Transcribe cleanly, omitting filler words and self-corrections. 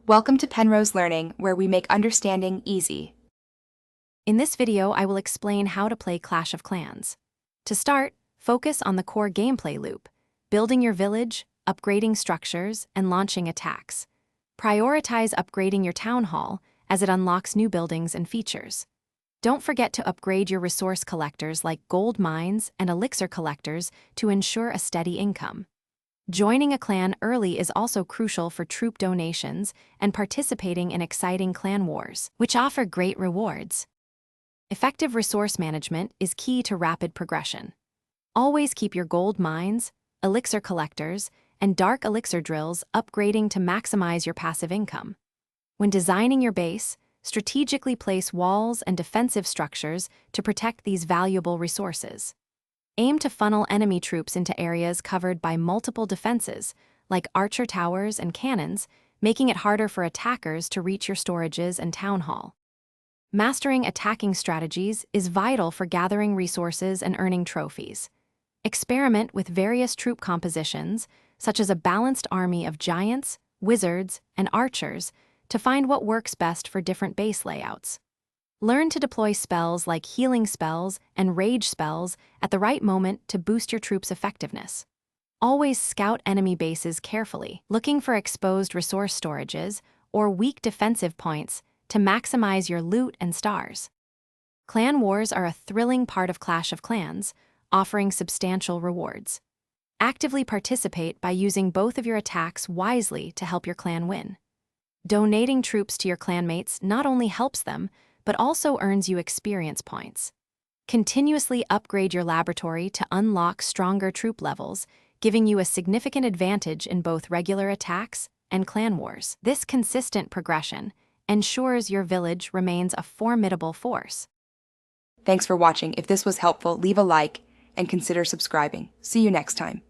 Welcome to Penrose Learning, where we make understanding easy. In this video, I will explain how to play Clash of Clans. To start, focus on the core gameplay loop, building your village, upgrading structures, and launching attacks. Prioritize upgrading your town hall, as it unlocks new buildings and features. Don't forget to upgrade your resource collectors like gold mines and elixir collectors to ensure a steady income. Joining a clan early is also crucial for troop donations and participating in exciting clan wars, which offer great rewards. Effective resource management is key to rapid progression. Always keep your gold mines, elixir collectors, and dark elixir drills upgrading to maximize your passive income. When designing your base, strategically place walls and defensive structures to protect these valuable resources. Aim to funnel enemy troops into areas covered by multiple defenses, like archer towers and cannons, making it harder for attackers to reach your storages and town hall. Mastering attacking strategies is vital for gathering resources and earning trophies. Experiment with various troop compositions, such as a balanced army of giants, wizards, and archers, to find what works best for different base layouts. Learn to deploy spells like healing spells and rage spells at the right moment to boost your troops' effectiveness. Always scout enemy bases carefully, looking for exposed resource storages or weak defensive points to maximize your loot and stars. Clan wars are a thrilling part of Clash of Clans, offering substantial rewards. Actively participate by using both of your attacks wisely to help your clan win. Donating troops to your clanmates not only helps them, but also earns you experience points. Continuously upgrade your laboratory to unlock stronger troop levels, giving you a significant advantage in both regular attacks and clan wars. This consistent progression ensures your village remains a formidable force. Thanks for watching. If this was helpful, leave a like and consider subscribing. See you next time.